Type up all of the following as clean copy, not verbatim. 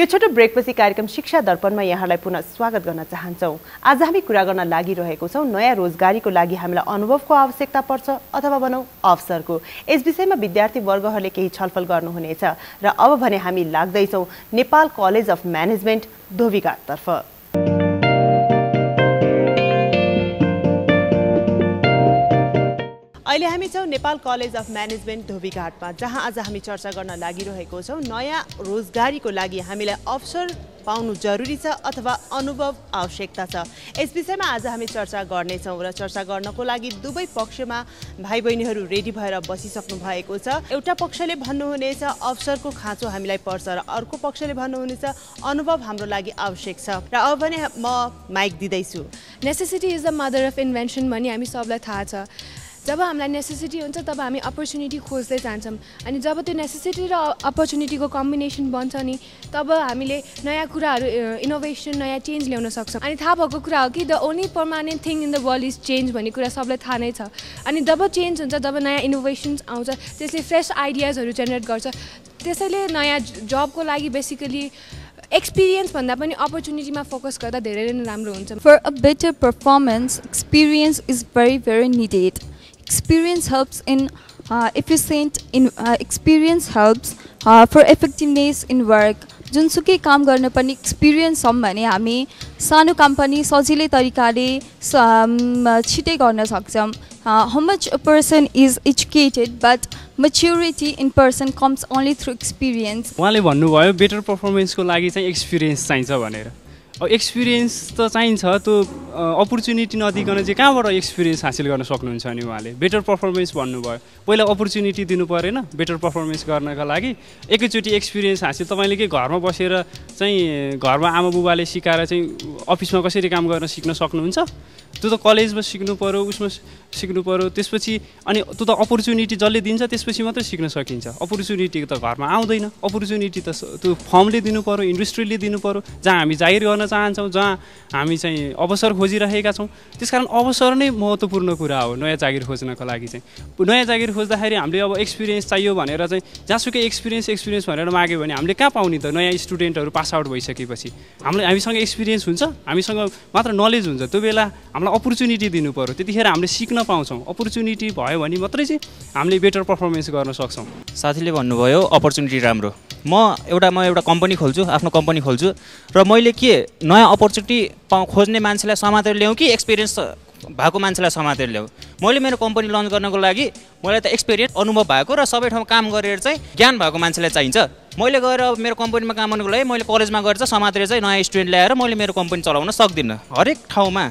छोटो ब्रेकपछि कार्यक्रम शिक्षा दर्पणमा यहाँलाई पुनः स्वागत गर्न चाहन्छौँ। आज हामी कुरा गर्न लागिरहेको छौँ नयाँ रोजगारीको लागि हामीलाई अनुभवको आवश्यकता पर्छ अथवा भनौँ अवसरको। यस विषयमा विद्यार्थी वर्गहरूले केही छलफल गर्नुहुनेछ र अब भने हामी लाग्दैछौँ नेपाल कलेज अफ म्यानेजमेन्ट धोबीघाटतर्फ। अहिले हामी छौँ नेपाल कलेज अफ म्यानेजमेन्ट धोबीघाटमा, जहाँ आज हामी चर्चा गर्न लागिरहेको छौँ नयाँ रोजगारीको लागि हामीलाई अवसर पाउनु जरुरी छ अथवा अनुभव आवश्यकता छ। यस विषयमा आज हामी चर्चा गर्नेछौँ र चर्चा गर्नको लागि दुवै पक्षमा भाइ बहिनीहरू रेडी भएर बसिसक्नु भएको छ। एउटा पक्षले भन्नुहुनेछ अवसरको खाँचो हामीलाई पर्छ र अर्को पक्षले भन्नुहुनेछ अनुभव हाम्रो लागि आवश्यक छ। र अब भने म माइक दिँदैछु। Necessity is the mother of invention भन्ने हामी सबलाई थाहा छ। जब हामीलाई नेसेसिटी हुन्छ तब हामी अपर्च्युनिटी खोज्दै जान्छौँ, अनि जब त्यो नेसेसिटी र अपर्च्युनिटीको कम्बिनेसन बन्छ नि तब हामीले नयाँ कुराहरू इनोभेसन नयाँ चेन्ज ल्याउन सक्छौँ। अनि थाहा भएको कुरा हो कि the only permanent thing in the world is change भन्ने कुरा सबलाई थाहा नै छ। अनि जब चेन्ज हुन्छ, जब नयाँ इनोभेसन्स आउँछ, त्यसले फ्रेस आइडियाजहरू जेनेरेट गर्छ। त्यसैले नयाँ जबको लागि बेसिकली एक्सपिरियन्स भन्दा पनि अपर्च्युनिटीमा फोकस गर्दा धेरै नै राम्रो हुन्छ। For a better performance, experience is very needed. Experience helps in experience helps for effectiveness in work. जुनसुकै काम गर्न पनि एक्सपिरियन्स छौँ भने हामी सानो काम पनि सजिलै तरिकाले छिटै गर्न सक्छौँ। How much a person is educated, but maturity in person comes only through experience. उहाँले भन्नुभयो बेटर पर्फर्मेन्सको लागि चाहिँ एक्सपिरियन्स चाहिन्छ भनेर। अब एक्सपिरियन्स त चाहिन्छ, त्यो अपर्च्युनिटी नदिकन चाहिँ कहाँबाट एक्सपिरियन्स हासिल गर्न सक्नुहुन्छ नि? उहाँले बेटर पर्फर्मेन्स भन्नुभयो, पहिला अपर्च्युनिटी दिनु परेन बेटर पर्फर्मेन्स गर्नका लागि? एकैचोटि एक्सपिरियन्स हासिल तपाईँले के घरमा बसेर चाहिँ घरमा आमा बुबाले सिकाएर चाहिँ अफिसमा कसरी काम गर्न सिक्न सक्नुहुन्छ? त्यो त कलेजमा सिक्नु पऱ्यो, उसमा सिक्नु पऱ्यो, त्यसपछि अनि त्यो त अपर्च्युनिटी जसले दिन्छ त्यसपछि मात्रै सिक्न सकिन्छ। अपर्च्युनिटी त घरमा आउँदैन, अपर्च्युनिटी त त्यो फर्मले दिनु पऱ्यो, इन्डस्ट्रीले दिनु पऱ्यो, जहाँ हामी जाहिर गर्न चाहन्छौँ, जहाँ हामी चाहिँ अवसर खोजिरहेका छौँ। त्यसकारण अवसर नै महत्त्वपूर्ण कुरा हो नयाँ जागिर खोज्नको लागि चाहिँ। नयाँ जागिर खोज्दाखेरि हामीले अब एक्सपिरियन्स चाहियो भनेर चाहिँ जहाँसुकै एक्सपिरियन्स भनेर माग्यो भने हामीले कहाँ पाउने त? नयाँ स्टुडेन्टहरू पास आउट भइसकेपछि हामीसँग एक्सपिरियन्स हुन्छ, हामीसँग मात्र नलेज हुन्छ, त्यो बेला हामीलाई अपर्च्युनिटी दिनु पऱ्यो, त्यतिखेर हामीले सिक्न पाउँछौँ। अपर्च्युनिटी भयो भने मात्रै चाहिँ हामीले बेटर पर्फर्मेन्स गर्न सक्छौँ। साथीले भन्नुभयो अपर्च्युनिटी राम्रो। म एउटा कम्पनी खोल्छु, आफ्नो कम्पनी खोल्छु र मैले के नयाँ अपर्च्युनिटी खोज्ने मान्छेलाई समातेर ल्याउँ कि एक्सपिरियन्स भएको मान्छेलाई समातेर ल्याउँ? मैले मेरो कम्पनी लन्च गर्नको लागि मलाई त एक्सपिरियन्स अनुभव भएको र सबै ठाउँमा काम गरेर चाहिँ ज्ञान भएको मान्छेलाई चाहिन्छ। मैले गएर मेरो कम्पनीमा काम गर्नको लागि मैले कलेजमा गएर चाहिँ समातेर चाहिँ नयाँ स्टुडेन्ट ल्याएर मैले मेरो कम्पनी चलाउन सक्दिनँ। हरेक ठाउँमा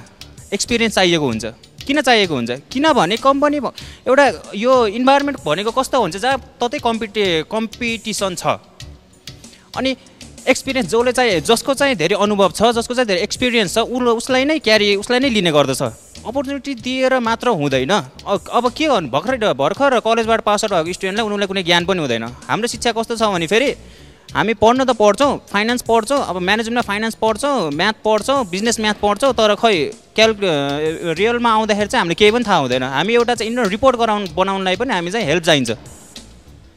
एक्सपिरियन्स चाहिएको हुन्छ। किन चाहिएको हुन्छ? किनभने कम्पनी एउटा यो इन्भाइरोमेन्ट भनेको कस्तो हुन्छ जहाँ ततै कम्पिटिसन छ। अनि एक्सपिरियन्स जसको चाहिँ धेरै अनुभव छ, जसको चाहिँ धेरै एक्सपिरियन्स छ, उसलाई नै लिने गर्दछ। अपर्च्युनिटी दिएर मात्र हुँदैन। अब के गर्नु, भर्खर कलेजबाट पास आउट भएको स्टुडेन्टलाई उनीहरूलाई कुनै ज्ञान पनि हुँदैन। हाम्रो शिक्षा कस्तो छ भने फेरि हामी पढ्न त पढ्छौँ, फाइनेन्स पढ्छौँ, अब म्यानेजमेन्टमा फाइनेन्स पढ्छौँ, म्याथ पढ्छौँ, बिजनेस म्याथ पढ्छौँ, तर खै रियलमा आउँदाखेरि चाहिँ हामीले केही पनि थाहा हुँदैन। हामी एउटा चाहिँ रिपोर्ट बनाउनलाई पनि हामी चाहिँ हेल्प चाहिन्छ।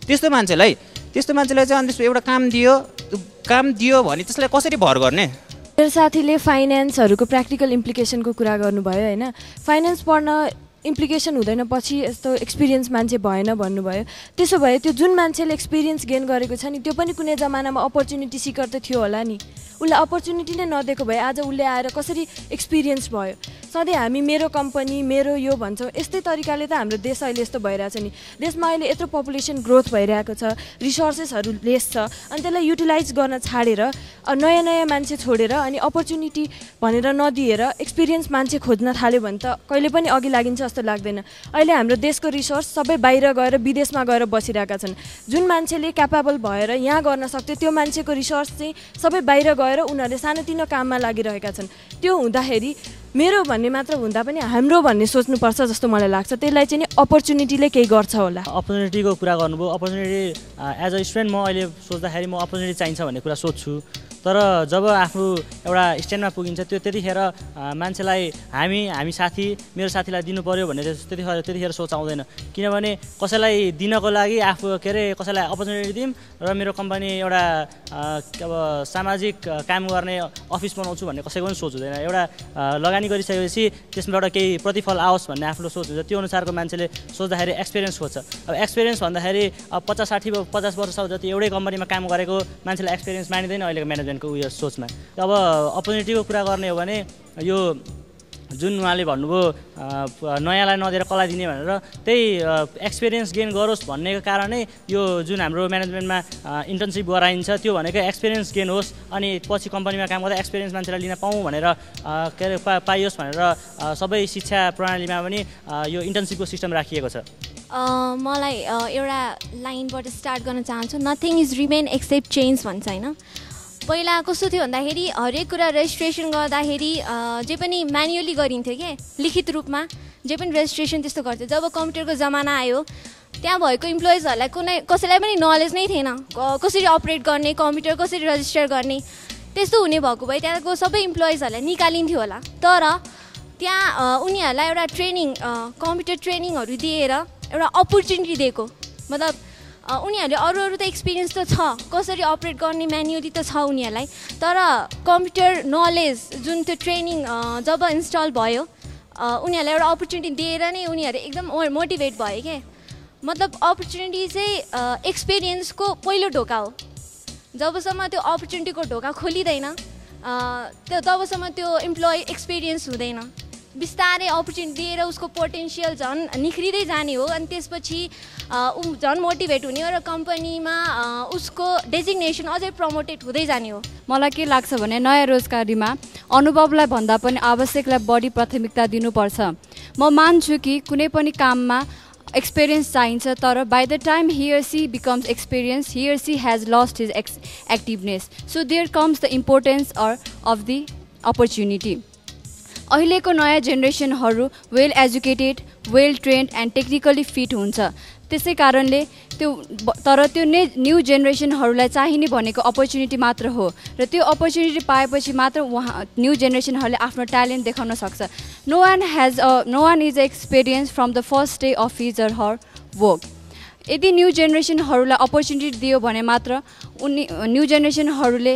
त्यस्तो मान्छेलाई चाहिँ अनि एउटा काम दियो भने त्यसलाई कसरी भर गर्ने? मेरो साथीले फाइनेन्सहरूको प्र्याक्टिकल इम्प्लिकेसनको कुरा गर्नुभयो होइन। फाइनेन्स पढ्न इम्प्लिकेसन हुँदैन पछि यस्तो एक्सपिरियन्स मान्छे भएन भन्नुभयो। त्यसो भए त्यो जुन मान्छेले एक्सपिरियन्स गेन गरेको छ नि त्यो पनि कुनै जमानामा अपर्च्युनिटी सिकर त थियो होला नि। उसलाई अपर्च्युनिटी नै नदिएको भए आज उसले आएर कसरी एक्सपिरियन्स भयो? सधैँ हामी मेरो कम्पनी मेरो यो भन्छौँ, यस्तै तरिकाले त हाम्रो देश अहिले यस्तो भइरहेछ नि। देशमा अहिले यत्रो पपुलेसन ग्रोथ भइरहेको छ, रिसोर्सेसहरू लेस छ, अनि त्यसलाई युटिलाइज गर्न छाडेर नयाँ मान्छे छोडेर अनि अपर्च्युनिटी भनेर नदिएर एक्सपिरियन्स मान्छे खोज्न थाल्यो भने त कहिले पनि अघि लागिन्छ जस्तो लाग्दैन। अहिले हाम्रो देशको रिसोर्स सबै बाहिर गएर विदेशमा गएर बसिरहेका छन्। जुन मान्छेले क्यापेबल भएर यहाँ गर्न सक्थ्यो त्यो मान्छेको रिसोर्स चाहिँ सबै बाहिर गएर उनीहरूले सानोतिनो काममा लागिरहेका छन्। त्यो हुँदाखेरि मेरो भन्ने मात्र हुँदा पनि हाम्रो भन्ने सोच्नुपर्छ जस्तो मलाई लाग्छ। त्यसलाई चाहिँ नि अपर्च्युनिटीले केही गर्छ होला। अपर्च्युनिटीको कुरा गर्नुभयो। अपर्च्युनिटी एज अ स्टुडेन्ट म अहिले सोच्दाखेरि म अपर्च्युनिटी चाहिन्छ भन्ने कुरा सोध्छु। तर जब आफ्नो एउटा स्ट्यान्डमा पुगिन्छ त्यो त्यतिखेर मान्छेलाई हामी साथी मेरो साथीलाई दिनु पर्यो भन्ने त्यतिखेर सोच आउँदैन किनभने कसैलाई दिनको लागि आफू के अरे कसैलाई अपर्च्युनिटी दिउँ र मेरो कम्पनी एउटा अब सामाजिक काम गर्ने अफिस बनाउँछु भन्ने कसैको पनि सोच हुँदैन एउटा लगानी गरिसकेपछि त्यसबाट केही प्रतिफल आओस् भन्ने आफ्नो सोच हुन्छ त्यो अनुसारको मान्छेले सोच्दाखेरि एक्सपिरियन्स खोज्छ अब एक्सपिरियन्स भन्दाखेरि अब 50 वर्ष जति एउटै कम्पनीमा काम गरेको मान्छेलाई एक्सपिरियन्स मानिँदैन अहिलेको म्यानेजमेन्टको उयो सोचमा अब अपर्च्युनिटीको कुरा गर्ने हो भने यो जुन उहाँले भन्नुभयो नयाँलाई नदिएर कसलाई दिने भनेर त्यही एक्सपिरियन्स गेन गरोस् भन्नेको कारणै यो जुन हाम्रो म्यानेजमेन्टमा इन्टर्नसिप गराइन्छ त्यो भनेको एक्सपिरियन्स गेन होस् अनि पछि कम्पनीमा काम गर्दा एक्सपिरियन्स मान्छेलाई लिन पाऊँ भनेर के अरे पाइयोस् भनेर सबै शिक्षा प्रणालीमा पनि यो इन्टर्नसिपको सिस्टम राखिएको छ मलाई एउटा लाइनबाट स्टार्ट गर्न चाहन्छु nothing is remain except change भन्छ होइन पहिला कस्तो थियो भन्दाखेरि हरेक कुरा रेजिस्ट्रेसन गर्दाखेरि जे पनि म्यानुअली गरिन्थ्यो के लिखित रूपमा जे पनि रेजिस्ट्रेसन त्यस्तो गर्थ्यो जब कम्प्युटरको जमाना आयो त्यहाँ भएको इम्प्लोइजहरूलाई कसैलाई पनि नलेज नै थिएन कसरी अपरेट गर्ने कम्प्युटर कसरी रजिस्टर गर्ने त्यस्तो हुने भएको भए त्यहाँको सबै इम्प्लोइजहरूलाई निकालिन्थ्यो होला तर त्यहाँ उनीहरूलाई एउटा ट्रेनिङ कम्प्युटर ट्रेनिङहरू दिएर एउटा अपर्च्युनिटी दिएको मतलब उनीहरूले अरू त एक्सपिरियन्स त छ कसरी अपरेट गर्ने म्यानुअली त छ उनीहरूलाई तर कम्प्युटर नलेज जुन त्यो ट्रेनिङ जब इन्स्टल भयो उनीहरूलाई एउटा अपर्च्युनिटी दिएर नै उनीहरू एकदम मोटिभेट भयो के मतलब अपर्च्युनिटी चाहिँ एक्सपिरियन्सको पहिलो ढोका हो जबसम्म त्यो अपर्च्युनिटीको ढोका खोलिँदैन तबसम्म त्यो इम्प्लोइ एक्सपिरियन्स हुँदैन बिस्तारै अपर्च्युनिटी दिएर उसको पोटेन्सियल झन् निख्रिँदै जाने हो अनि त्यसपछि झन् मोटिभेट हुने हो र कम्पनीमा उसको डेजिग्नेसन अझै प्रमोटेड हुँदै जाने हो मलाई के लाग्छ भने नयाँ रोजगारीमा अनुभवलाई भन्दा पनि आवश्यकलाई बढी प्राथमिकता दिनुपर्छ म मान्छु कि कुनै पनि काममा एक्सपिरियन्स चाहिन्छ तर by the time Hee or she becomes experienced he or she has lost his activeness so there comes the importance of the opportunity अहिलेको नयाँ जेनेरेसनहरू well educated well trained and technically fit हुन्छ त्यसै कारणले तर त्यो न्यू जेनेरेसनहरूलाई चाहिने भनेको अपर्च्युनिटी मात्र हो र त्यो अपर्च्युनिटी पाएपछि मात्र न्यू जेनेरेसनहरूले आफ्नो ट्यालेन्ट देखाउन सक्छ no one is experience from the first day of his or her work यदि न्यू जेनेरेसनहरूलाई अपर्च्युनिटी दियो भने मात्र न्यू जेनेरेसनहरूले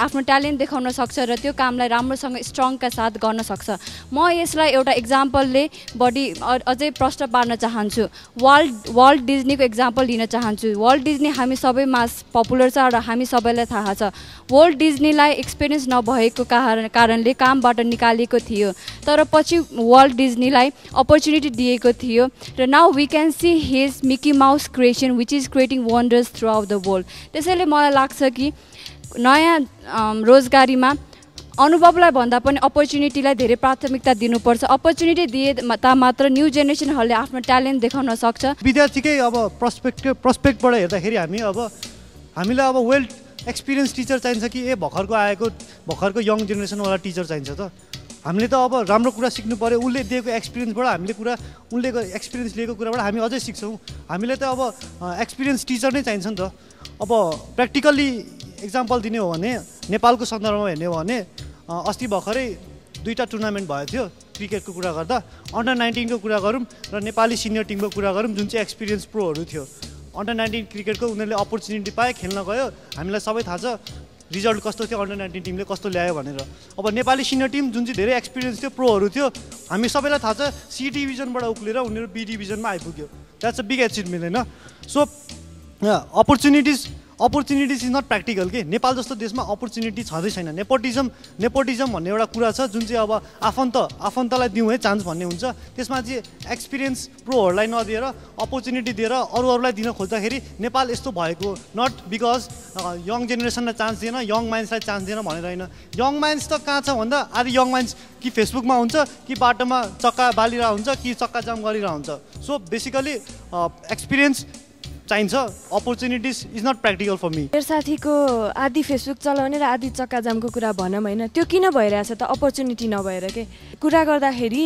आफ्नो ट्यालेन्ट देखाउन सक्छ र त्यो कामलाई राम्रोसँग स्ट्रङका साथ गर्न सक्छ म यसलाई एउटा इक्जाम्पलले बढी अझै प्रश्न पार्न चाहन्छु वाल्ट डिज्नीको इक्जाम्पल लिन चाहन्छु वाल्ट डिज्नी हामी सबैमा पपुलर छ र हामी सबैलाई थाहा छ वाल्ट डिज्नीलाई एक्सपिरियन्स नभएको कारणले कामबाट निकालिएको थियो तर पछि वाल्ट डिज्नीलाई अपर्च्युनिटी दिएको थियो र now we can see his Mickey Mouse creation which is creating wonders throughout the world त्यसैले मलाई लाग्छ कि नयाँ रोजगारीमा अनुभवलाई भन्दा पनि अपर्च्युनिटीलाई धेरै प्राथमिकता दिनुपर्छ अपर्च्युनिटी दिए मात्र न्यू जेनेरेसनहरूले आफ्नो ट्यालेन्ट देखाउन सक्छ विद्यार्थीकै अब प्रस्पेक्टबाट हेर्दाखेरि हामीलाई अब वेल एक्सपिरियन्स टिचर चाहिन्छ कि भर्खरको यङ जेनेरेसनवाला टिचर चाहिन्छ त हामीले त अब राम्रो कुरा सिक्नु पर्यो उसले दिएको एक्सपिरियन्सबाट उनले एक्सपिरियन्स लिएको कुराबाट हामी अझै सिक्छौँ हामीले त अब एक्सपिरियन्स टिचर नै चाहिन्छ नि त अब प्र्याक्टिकल्ली एक्जाम्पल दिने हो भने नेपालको सन्दर्भमा हेर्ने हो भने अस्ति भर्खरै 2टा टुर्नामेन्ट भएको थियो क्रिकेटको कुरा गर्दा अन्डर 19 को कुरा गरौँ र नेपाली सिनियर टिमको कुरा गरौँ जुन चाहिँ एक्सपिरियन्स प्रोहरू थियो अन्डर 19 क्रिकेटको उनीहरूले अपर्च्युनिटी पाए खेल्न गयो हामीलाई सबै थाहा छ रिजल्ट कस्तो थियो अन्डर 19 टिमले कस्तो ल्यायो भनेर अब नेपाली सिनियर टिम जुन चाहिँ धेरै एक्सपिरियन्स थियो प्रोहरू थियो हामी सबैलाई थाहा छ सी डिभिजनबाट उक्लेर उनीहरू बी डिभिजनमा आइपुग्यो द्याट्स अ बिग एचिभमेन्ट होइन so opportunities is not practical के नेपाल जस्तो देशमा अपर्च्युनिटी छँदै छैन नेपोटिजम भन्ने एउटा कुरा छ जुन चाहिँ अब आफन्तलाई दिउँ है चान्स भन्ने हुन्छ त्यसमा चाहिँ एक्सपिरियन्स प्रोहरूलाई नदिएर अपर्च्युनिटी दिएर अरूलाई दिन खोज्दाखेरि नेपाल यस्तो भएको नट बिकज यङ जेनेरेसनलाई चान्स दिएन यङ माइन्ड्सलाई चान्स दिएन भनेर होइन यङ माइन्ड्स त कहाँ छ भन्दा आदि यङ माइन्ड्स कि फेसबुकमा हुन्छ कि बाटोमा चक्का बालिरहेको हुन्छ कि चक्का जाम गरिरहेको हुन्छ सो बेसिकली एक्सपिरियन्स चाहिन्छ opportunities is not practical for me मेरो साथीको आधी फेसबुक चलाउने र आधी चक्का जामको कुरा भनौँ होइन त्यो किन भइरहेछ त अपर्च्युनिटी नभएर के कुरा गर्दाखेरि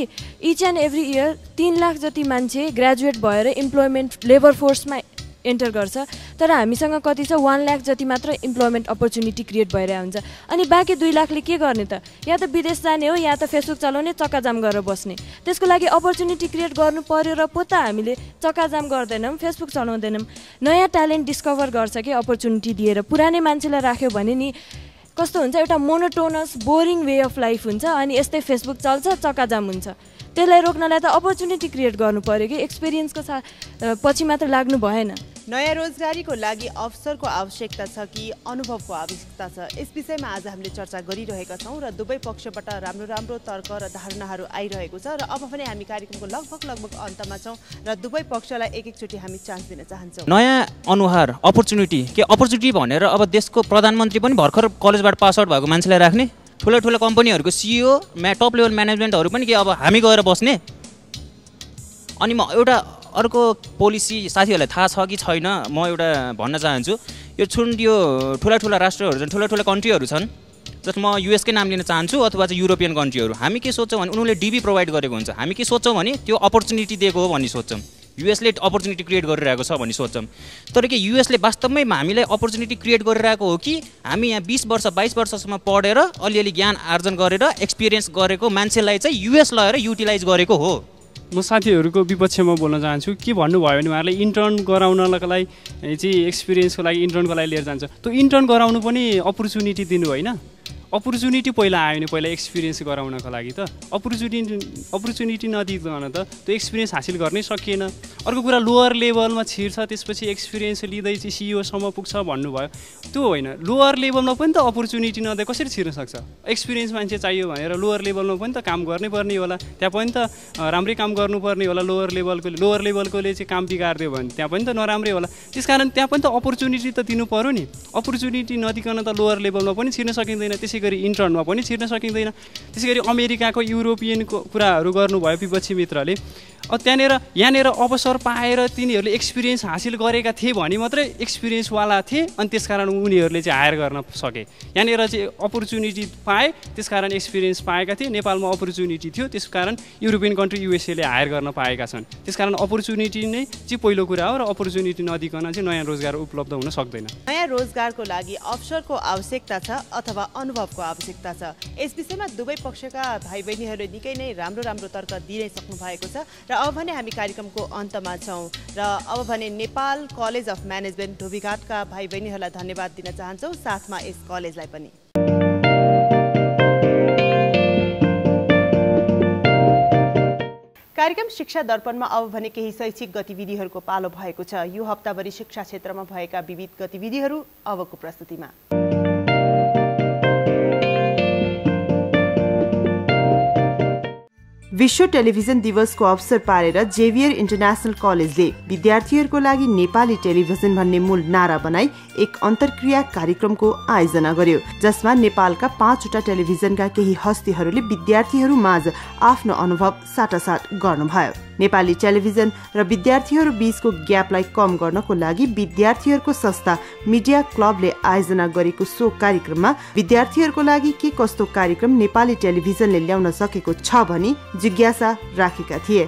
each and every year 3 lakh जति मान्छे ग्रेजुएट भएर इम्प्लोइमेन्ट लेबर फोर्समा एन्टर गर्छ तर हामीसँग कति छ 1 लाख जति मात्र इम्प्लोइमेन्ट अपर्च्युनिटी क्रिएट भइरहेको हुन्छ अनि बाँकी 2 लाखले के गर्ने त या त विदेश जाने हो या त फेसबुक चलाउने चक्काजाम गरेर बस्ने त्यसको लागि अपर्च्युनिटी क्रिएट गर्नु पर्यो र पो त हामीले चक्काजाम गर्दैनौँ फेसबुक चलाउँदैनौँ नयाँ ट्यालेन्ट डिस्कभर गर्छ कि अपर्च्युनिटी दिएर पुरानै मान्छेलाई राख्यो भने नि कस्तो हुन्छ एउटा monotonous boring way of life हुन्छ अनि यस्तै फेसबुक चल्छ चक्काजाम हुन्छ त्यसलाई रोक्नलाई त अपर्च्युनिटी क्रिएट गर्नु पर्यो कि एक्सपिरियन्सको पछि मात्र लाग्नु भएन नयाँ रोजगारीको लागि अवसरको आवश्यकता छ कि अनुभवको आवश्यकता छ यस विषयमा आज हामीले चर्चा गरिरहेका छौँ र दुवै पक्षबाट राम्रो राम्रो तर्क र धारणाहरू आइरहेको छ र अब भने हामी कार्यक्रमको लगभग अन्तमा छौँ र दुवै पक्षलाई एक एकचोटि हामी चान्स दिन चाहन्छौँ नयाँ अनुहार अपर्च्युनिटी के अपर्च्युनिटी भनेर अब देशको प्रधानमन्त्री पनि भर्खर कलेजबाट पास आउट भएको मान्छेलाई राख्ने ठुला ठुला कम्पनीहरूको सिइओ टप लेभल म्यानेजमेन्टहरू पनि के अब हामी गएर बस्ने अनि म एउटा अर्को पोलिसी साथीहरूलाई थाहा छ कि छैन म एउटा भन्न चाहन्छु यो ठुला ठुला राष्ट्रहरू छन् ठुला ठुला कन्ट्रीहरू छन् जस्तो म युएसकै नाम लिन चाहन्छु अथवा चाहिँ युरोपियन कन्ट्रीहरू हामी के सोच्छौँ भने उनीहरूले डिबी प्रोभाइड गरेको हुन्छ हामी के सोच्छौँ भने त्यो अपर्च्युनिटी दिएको हो भन्ने सोच्छौँ युएसले अपर्च्युनिटी क्रिएट गरिरहेको छ भन्ने सोच्छौँ तर के युएसले वास्तवमै हामीलाई अपर्च्युनिटी क्रिएट गरिरहेको हो कि हामी यहाँ 20 वर्ष 22 वर्षसम्म पढेर अलिअलि ज्ञान आर्जन गरेर एक्सपिरियन्स गरेको मान्छेलाई चाहिँ युएस लगेर युटिलाइज गरेको हो म साथीहरूको विपक्षमा बोल्न चाहन्छु के भन्नुभयो भने उहाँहरूले इन्टर्न गराउनको लागि चाहिँ एक्सपिरियन्सको लागि इन्टर्नको लागि लिएर जान्छ त्यो इन्टर्न गराउनु पनि अपर्च्युनिटी दिनु होइन अपर्च्युनिटी पहिला आयो नि पहिला एक्सपिरियन्स गराउनको लागि त अपर्च्युनिटी नदिकन त त्यो एक्सपिरियन्स हासिल गर्नै सकिएन अर्को कुरा लोअर लेभलमा छिर्छ त्यसपछि एक्सपिरियन्स लिँदै चाहिँ सिइओसम्म पुग्छ भन्नुभयो त्यो होइन लोअर लेभलमा पनि त अपर्च्युनिटी नदिए कसरी छिर्न सक्छ एक्सपिरियन्स मान्छे चाहियो भनेर लोअर लेभलमा पनि त काम गर्नै पर्ने होला त्यहाँ पनि त राम्रै काम गर्नुपर्ने होला लोअर लेभलकोले चाहिँ काम बिगारिदियो भने त्यहाँ पनि त नराम्रै होला त्यसकारण त्यहाँ पनि त अपर्च्युनिटी त दिनु पर्यो नि अपर्च्युनिटी नदिकन त लोअर लेभलमा पनि छिर्न सकिँदैन त्यसै गरी इन्टर्नमा पनि छिर्न सकिँदैन त्यसै गरी अमेरिकाको युरोपियनको कुराहरू गर्नुभयो विपक्षी मित्रले यहाँनिर अवसर पाएर तिनीहरूले एक्सपिरियन्स हासिल गरेका थिए भने मात्रै एक्सपिरियन्सवाला थिए अनि त्यसकारण उनीहरूले चाहिँ हायर गर्न सके यहाँनिर चाहिँ अपर्च्युनिटी पाए त्यसकारण एक्सपिरियन्स पाएका थिए नेपालमा अपर्च्युनिटी थियो त्यसकारण युरोपियन कन्ट्री युएसएले हायर गर्न पाएका छन् त्यसकारण अपर्च्युनिटी नै चाहिँ पहिलो कुरा हो र अपर्च्युनिटी नदिकन चाहिँ नयाँ रोजगार उपलब्ध हुन सक्दैन नयाँ रोजगारको लागि अवसरको आवश्यकता छ अथवा अनुभवको आवश्यकता छ यस विषयमा दुवै पक्षका भाइ बहिनीहरूले निकै नै राम्रो तर्क दिनै सक्नु भएको छ र अब भने हामी कार्यक्रमको अन्तमा छौँ र अब भने नेपाल कलेज अफ म्यानेजमेन्ट धोबीघाटका भाइ बहिनीहरूलाई धन्यवाद दिन चाहन्छौँ साथमा यस कलेजलाई पनि कार्यक्रम शिक्षा दर्पणमा अब भने केही शैक्षिक गतिविधिहरूको पालो भएको छ यो हप्ताभरि शिक्षा क्षेत्रमा भएका विविध गतिविधिहरू अबको प्रस्तुतिमा विश्व टेलिभिजन दिवसको अवसर पारेर जेभियर इन्टरनेसनल कलेजले विद्यार्थीहरूको लागि नेपाली टेलिभिजन भन्ने मूल नारा बनाई एक अन्तर्क्रिया कार्यक्रमको आयोजना गर्यो जसमा नेपालका 5वटा टेलिभिजनका केही हस्तीहरूले विद्यार्थीहरू माझ आफ्नो अनुभव साटासाट गर्नुभयो नेपाली टेलिभिजन र विद्यार्थीहरू बीचको ग्यापलाई कम गर्नको लागि विद्यार्थीहरूको संस्था मिडिया क्लबले आयोजना गरेको सो कार्यक्रममा विद्यार्थीहरूको लागि के कस्तो कार्यक्रम नेपाली टेलिभिजनले ल्याउन सकेको छ भनी जिज्ञासा राखेका थिए